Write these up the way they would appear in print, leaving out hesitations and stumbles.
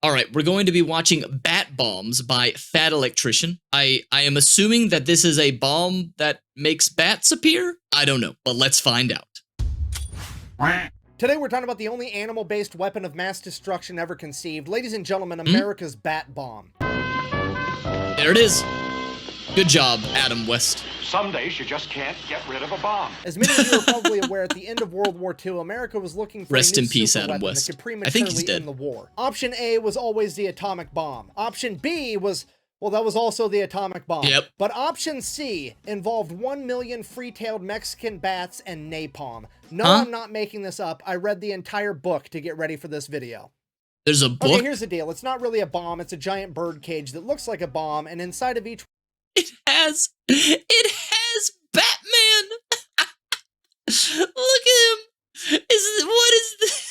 All right, we're going to be watching Bat Bombs by Fat Electrician. I am assuming that this is a bomb that makes bats appear? I don't know, but let's find out. Today we're talking about the only animal-based weapon of mass destruction ever conceived. Ladies and gentlemen, America's Bat Bomb. There it is. Good job, Adam West. Some days you just can't get rid of a bomb. As many of you are probably aware, at the end of World War II, America was looking for Rest a new in peace, super Adam weapon West. that could I think he's prematurely dead. end the war. Option A was always the atomic bomb. Option B was, well, that was also the atomic bomb. Yep. But option C involved 1 million free-tailed Mexican bats and napalm. No, I'm not making this up. I read the entire book to get ready for this video. There's a book? Okay, here's the deal. It's not really a bomb. It's a giant bird cage that looks like a bomb, and inside of each... It has Batman. Look at him. What is this?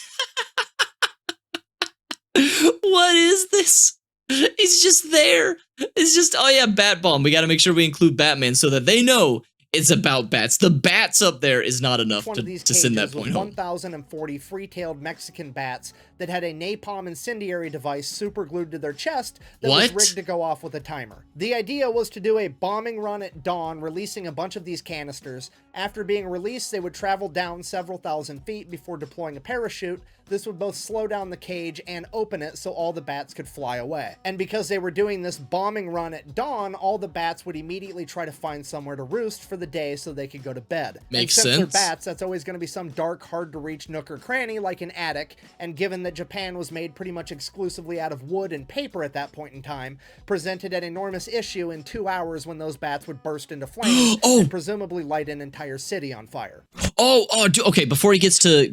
What is this? He's just there. It's just, oh yeah, Bat Bomb. We got to make sure we include Batman so that they know it's about bats. The bats up there is not enough to send that point home. 1,040 free-tailed Mexican bats that had a napalm incendiary device super glued to their chest that was rigged to go off with a timer. The idea was to do a bombing run at dawn, releasing a bunch of these canisters. After being released, they would travel down several thousand feet before deploying a parachute. This would both slow down the cage and open it so all the bats could fly away. And because they were doing this bombing run at dawn, all the bats would immediately try to find somewhere to roost for the day so they could go to bed. Makes sense. sense. They're bats, that's always going to be some dark, hard-to-reach nook or cranny like an attic, and given that Japan was made pretty much exclusively out of wood and paper at that point in time, presented an enormous issue in 2 hours when those bats would burst into flames and presumably light an entire city on fire. Okay, before he gets to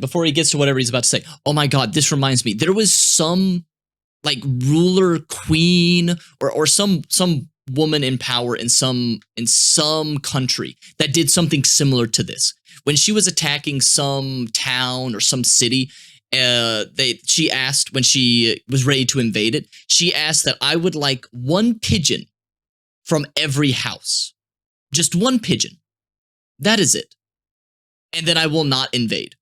whatever he's about to say. Oh my god, this reminds me. There was some like ruler queen or some woman in power in some country that did something similar to this. When she was attacking some town or some city, she asked, when she was ready to invade it, she asked that I would like one pigeon from every house. Just one pigeon. That is it. And then I will not invade.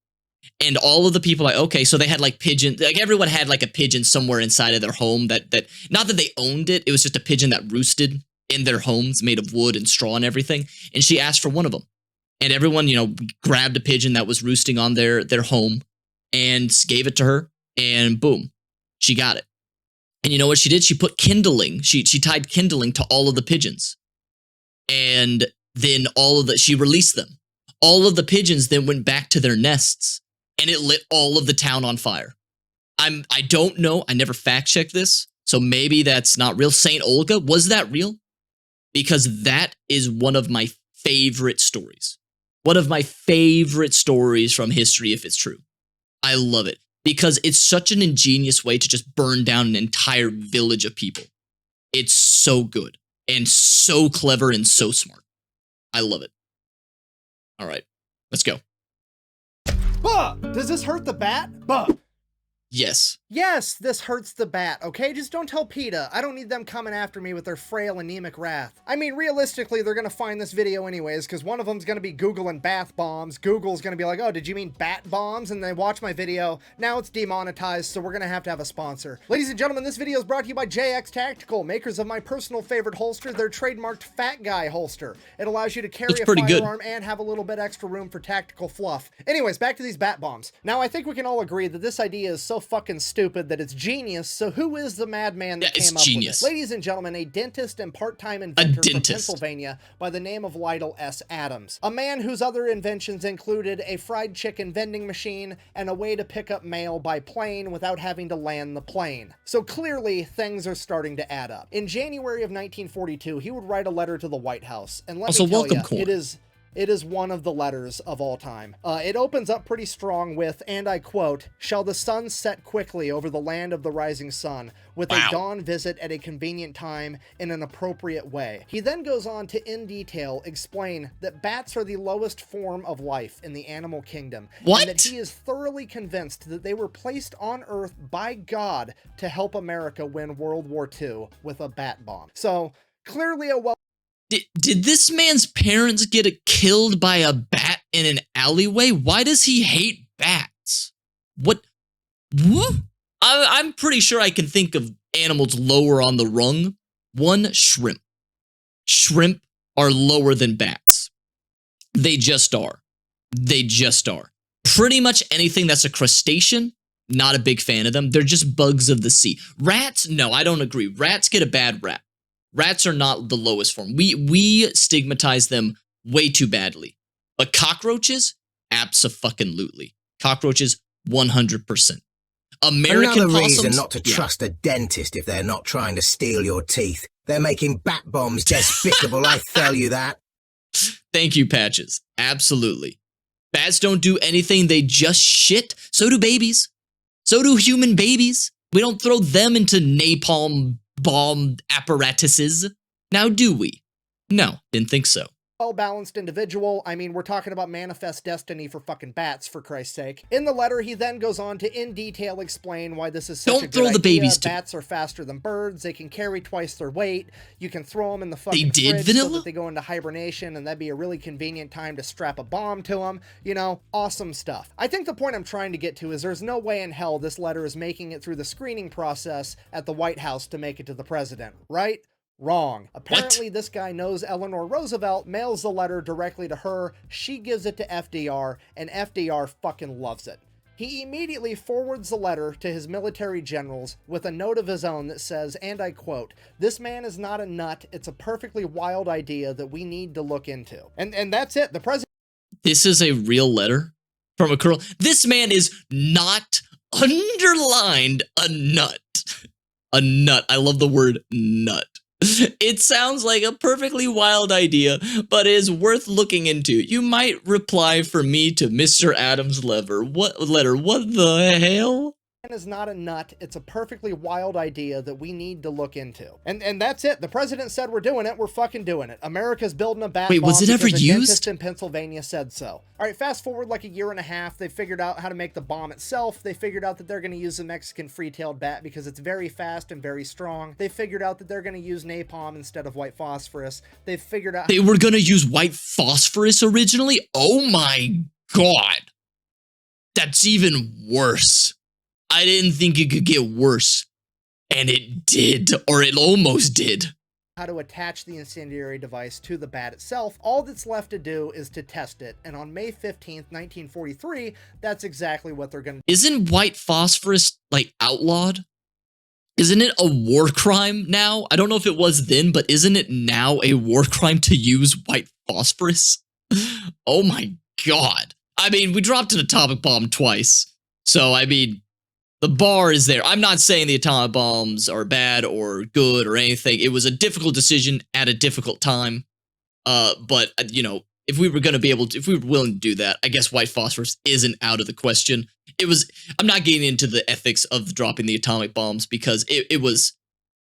And all of the people, like, okay, so they had like pigeons, like everyone had like a pigeon somewhere inside of their home that not that they owned it, it was just a pigeon that roosted in their homes made of wood and straw and everything. And she asked for one of them. And everyone, grabbed a pigeon that was roosting on their home and gave it to her, and boom, she got it. And you know what she did? She put kindling. She tied kindling to all of the pigeons. And then she released them. All of the pigeons then went back to their nests, and it lit all of the town on fire. I don't know. I never fact-checked this, so maybe that's not real. Saint Olga, was that real? Because that is one of my favorite stories. One of my favorite stories from history, if it's true. I love it because it's such an ingenious way to just burn down an entire village of people. It's so good and so clever and so smart. I love it. All right, let's go. Bah! Does this hurt the bat? Bah! Yes. Yes, this hurts the bat, okay? Just don't tell PETA. I don't need them coming after me with their frail, anemic wrath. I mean, realistically, they're gonna find this video anyways, because one of them's gonna be Googling bath bombs. Google's gonna be like, oh, did you mean bat bombs? And they watch my video. Now it's demonetized, so we're gonna have to have a sponsor. Ladies and gentlemen, this video is brought to you by JX Tactical, makers of my personal favorite holster, their trademarked Fat Guy holster. It allows you to carry a firearm and have a little bit extra room for tactical fluff. Anyways, back to these bat bombs. Now, I think we can all agree that this idea is so fucking stupid that it's genius, so who is the madman that came up with it? Ladies and gentlemen, a dentist and part-time inventor from Pennsylvania by the name of Lytle S. Adams. A man whose other inventions included a fried chicken vending machine and a way to pick up mail by plane without having to land the plane. So clearly, things are starting to add up. In January of 1942, he would write a letter to the White House, and let me tell you, it is one of the letters of all time. It opens up pretty strong with, and I quote, "Shall the sun set quickly over the land of the rising sun, with a dawn visit at a convenient time in an appropriate way." He then goes on to, in detail, explain that bats are the lowest form of life in the animal kingdom. And that he is thoroughly convinced that they were placed on Earth by God to help America win World War II with a bat bomb. So, clearly a Did this man's parents get killed by a bat in an alleyway? Why does he hate bats? What? I'm pretty sure I can think of animals lower on the rung. One, shrimp. Shrimp are lower than bats. They just are. They just are. Pretty much anything that's a crustacean, not a big fan of them. They're just bugs of the sea. Rats, no, I don't agree. Rats get a bad rap. Rats are not the lowest form. We stigmatize them way too badly. But cockroaches, abso-fucking-lutely. Cockroaches, 100%. American Another possums, reason not to trust a dentist if they're not trying to steal your teeth. They're making bat bombs despicable, I tell you that. Thank you, Patches. Absolutely. Bats don't do anything, they just shit. So do babies. So do human babies. We don't throw them into napalm bomb apparatuses. Now do we? No, didn't think so. Well-balanced individual. I mean, we're talking about manifest destiny for fucking bats, for Christ's sake. In the letter, he then goes on to in detail explain why this is such a good Don't throw the babies too. Bats are faster than birds. They can carry twice their weight. You can throw them in the fucking They did, fridge Vanilla? so that they go into hibernation, and that'd be a really convenient time to strap a bomb to them. You know, awesome stuff. I think the point I'm trying to get to is there's no way in hell this letter is making it through the screening process at the White House to make it to the president, right? Wrong. Apparently, this guy knows Eleanor Roosevelt, mails the letter directly to her, she gives it to FDR, and FDR fucking loves it. He immediately forwards the letter to his military generals with a note of his own that says, and I quote, "This man is not a nut, it's a perfectly wild idea that we need to look into." And that's it. The president... This is a real letter from a colonel. This man is not underlined a nut. A nut. I love the word nut. It sounds like a perfectly wild idea, but is worth looking into. You might reply for me to Mr. Adams' letter. What letter? What the hell? Is not a nut. It's a perfectly wild idea that we need to look into. And that's it. The president said we're doing it. We're fucking doing it. America's building a bat bomb. Wait, was it ever because a used? dentist in Pennsylvania said so. All right, fast forward like a year and a half. They figured out how to make the bomb itself. They figured out that they're going to use the Mexican free-tailed bat because it's very fast and very strong. They figured out that they're going to use napalm instead of white phosphorus. They figured out... They were going to use white phosphorus originally? Oh my god. That's even worse. I didn't think it could get worse. And it did, or it almost did. How to attach the incendiary device to the bat itself. All that's left to do is to test it. And on May 15th, 1943, that's exactly what they're going to do. Isn't white phosphorus, like, outlawed? Isn't it a war crime now? I don't know if it was then, but isn't it now a war crime to use white phosphorus? Oh my god. I mean, we dropped an atomic bomb twice. So, I mean... the bar is there. I'm not saying the atomic bombs are bad or good or anything. It was a difficult decision at a difficult time. But, you know, if we were going to be able to, if we were willing to do that, I guess white phosphorus isn't out of the question. It was, I'm not getting into the ethics of dropping the atomic bombs because it was,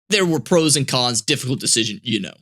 there were pros and cons, difficult decision, you know.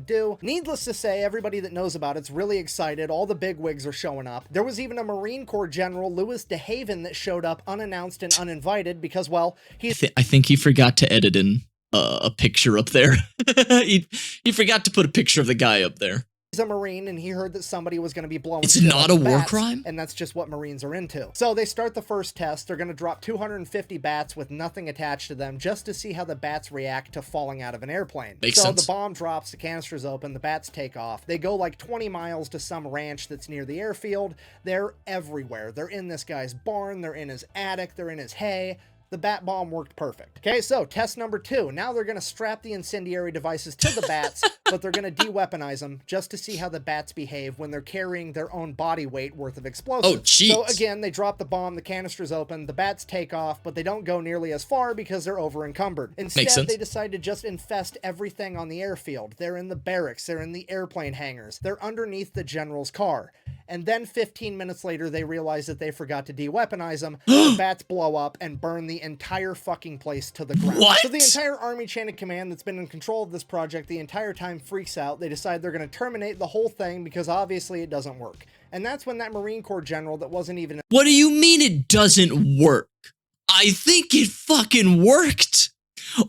Do. Needless to say, everybody that knows about it's really excited. All the bigwigs are showing up. There was even a Marine Corps General, Louis DeHaven, that showed up unannounced and uninvited because, well, I think he forgot to edit in a picture up there. he forgot to put a picture of the guy up there. He's a Marine, and he heard that somebody was going to be blowing It's shit not up a war bats, crime? and that's just what Marines are into. So they start the first test. They're going to drop 250 bats with nothing attached to them just to see how the bats react to falling out of an airplane. Makes sense. The bomb drops, the canister's open, the bats take off. They go like 20 miles to some ranch that's near the airfield. They're everywhere. They're in this guy's barn. They're in his attic. They're in his hay. The bat bomb worked perfect. Okay, so test number 2. Now they're going to strap the incendiary devices to the bats, but they're going to de-weaponize them just to see how the bats behave when they're carrying their own body weight worth of explosives. Oh, jeez. So again, they drop the bomb, the canister's open, the bats take off, but they don't go nearly as far because they're over-encumbered. Instead, they decide to just infest everything on the airfield. They're in the barracks, they're in the airplane hangars, they're underneath the general's car. And then 15 minutes later, they realize that they forgot to de-weaponize them. The bats blow up and burn the entire fucking place to the ground. What? So the entire Army chain of command that's been in control of this project the entire time freaks out. They decide they're going to terminate the whole thing because obviously it doesn't work. And that's when that Marine Corps general that wasn't even... What do you mean it doesn't work? I think it fucking worked.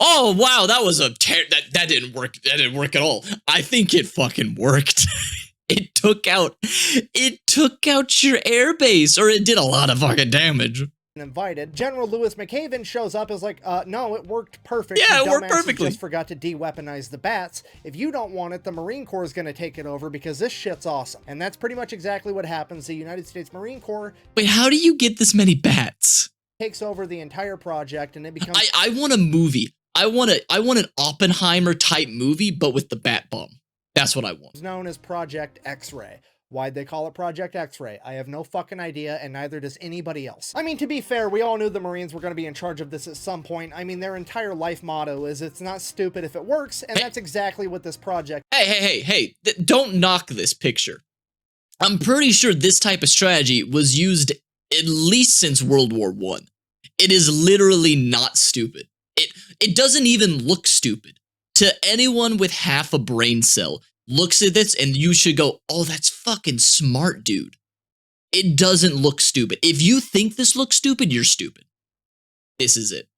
Oh, wow, that was a that didn't work. That didn't work at all. I think it fucking worked. It took out your air base, or it did a lot of fucking damage. invited. General Lewis McHaven shows up as like, no, it worked perfect. Yeah, You it worked dumbasses perfectly. just forgot to de-weaponize the bats. If you don't want it, the Marine Corps is going to take it over because this shit's awesome. And that's pretty much exactly what happens. The United States Marine Corps Wait, how do you get this many bats? takes over the entire project, and it becomes I want a movie. I want an Oppenheimer type movie, but with the bat bomb. That's what I want. known as Project X-Ray. Why'd they call it Project X-Ray? I have no fucking idea, and neither does anybody else. I mean, to be fair, we all knew the Marines were going to be in charge of this at some point. I mean, their entire life motto is it's not stupid if it works, and that's exactly what this project Hey, don't knock this picture. I'm pretty sure this type of strategy was used at least since World War I. It is literally not stupid. It doesn't even look stupid. To anyone with half a brain cell, looks at this and you should go, oh, that's fucking smart, dude. It doesn't look stupid. If you think this looks stupid, you're stupid. This is it.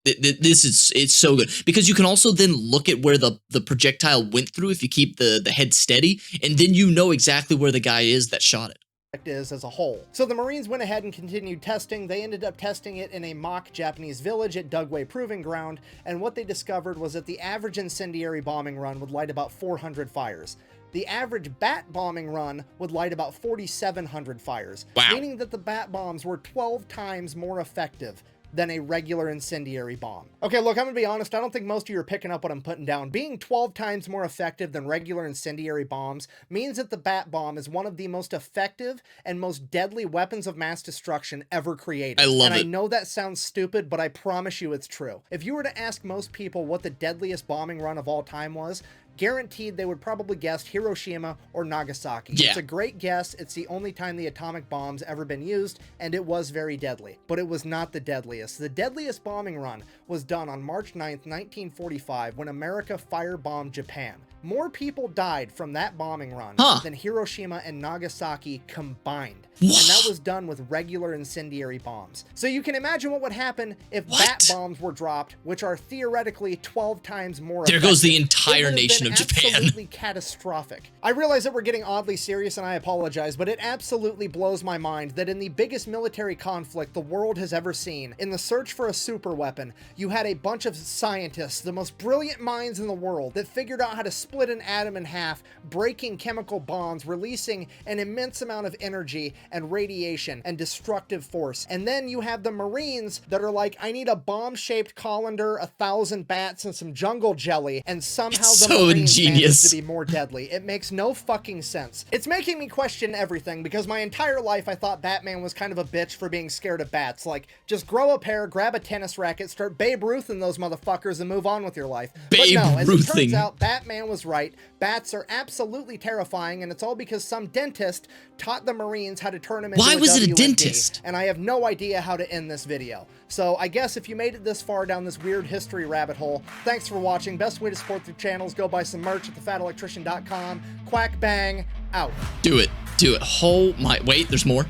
It's so good. Because you can also then look at where the projectile went through if you keep the head steady, and then you know exactly where the guy is that shot it. is as a whole. So the Marines went ahead and continued testing. They ended up testing it in a mock Japanese village at Dugway Proving Ground, and what they discovered was that the average incendiary bombing run would light about 400 fires. The average bat bombing run would light about 4,700 fires, Wow. meaning that the bat bombs were 12 times more effective than a regular incendiary bomb. Okay, look, I'm gonna be honest, I don't think most of you are picking up what I'm putting down. Being 12 times more effective than regular incendiary bombs means that the bat bomb is one of the most effective and most deadly weapons of mass destruction ever created. I love and it. I know that sounds stupid, but I promise you it's true. If you were to ask most people what the deadliest bombing run of all time was, guaranteed they would probably guess Hiroshima or Nagasaki. Yeah. It's a great guess. It's the only time the atomic bomb's ever been used, and it was very deadly. But it was not the deadliest. The deadliest bombing run was done on March 9th, 1945, when America firebombed Japan. More people died from that bombing run than Hiroshima and Nagasaki combined. And that was done with regular incendiary bombs. So you can imagine what would happen if bat bombs were dropped, which are theoretically 12 times more There goes the effective. It entire would have nation been of Japan. absolutely catastrophic. I realize that we're getting oddly serious, and I apologize, but it absolutely blows my mind that in the biggest military conflict the world has ever seen, in the search for a super weapon, you had a bunch of scientists, the most brilliant minds in the world, that figured out how to split an atom in half, breaking chemical bonds, releasing an immense amount of energy and radiation and destructive force. And then you have the Marines that are like, I need a bomb-shaped colander, 1,000 bats, and some jungle jelly, and somehow the So Marines ingenious. managed to be more deadly. It makes no fucking sense. It's making me question everything, because my entire life I thought Batman was kind of a bitch for being scared of bats. Like, just grow a pair, grab a tennis racket, start Babe Ruthing those motherfuckers, and move on with your life. But no, as it turns out, Batman was right. Bats are absolutely terrifying, and it's all because some dentist taught the Marines how to turn them into Why a was it a WMD, dentist? and I have no idea how to end this video. So I guess if you made it this far down this weird history rabbit hole, thanks for watching. Best way to support the channel is go buy some merch at thefatelectrician.com. Quack bang, out. Do it. Do it. Oh my. Wait, there's more.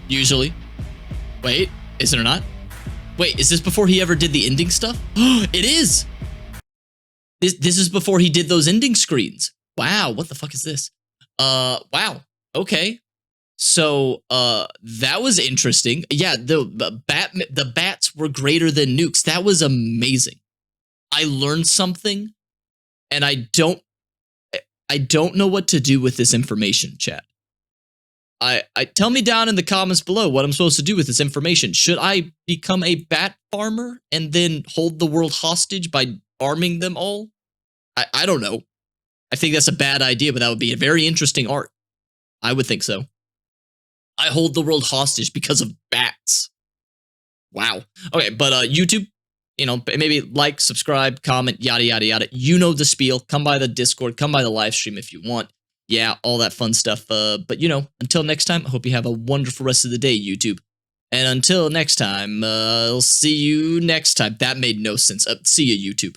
Usually. Wait, is it or not? Wait, is this before he ever did the ending stuff? It is! This is before he did those ending screens. Wow, what the fuck is this? Wow. Okay. So, that was interesting. Yeah, the bats were greater than nukes. That was amazing. I learned something, and I don't know what to do with this information, chat. I tell me down in the comments below what I'm supposed to do with this information. Should I become a bat farmer and then hold the world hostage by arming them all? I don't know. I think that's a bad idea, but that would be a very interesting art. I would think so. I hold the world hostage because of bats. Wow. Okay, but YouTube, you know, maybe like, subscribe, comment, yada, yada, yada. You know the spiel. Come by the Discord. Come by the live stream if you want. Yeah, all that fun stuff. But, you know, until next time, I hope you have a wonderful rest of the day, YouTube. And until next time, I'll see you next time. That made no sense. See you, YouTube.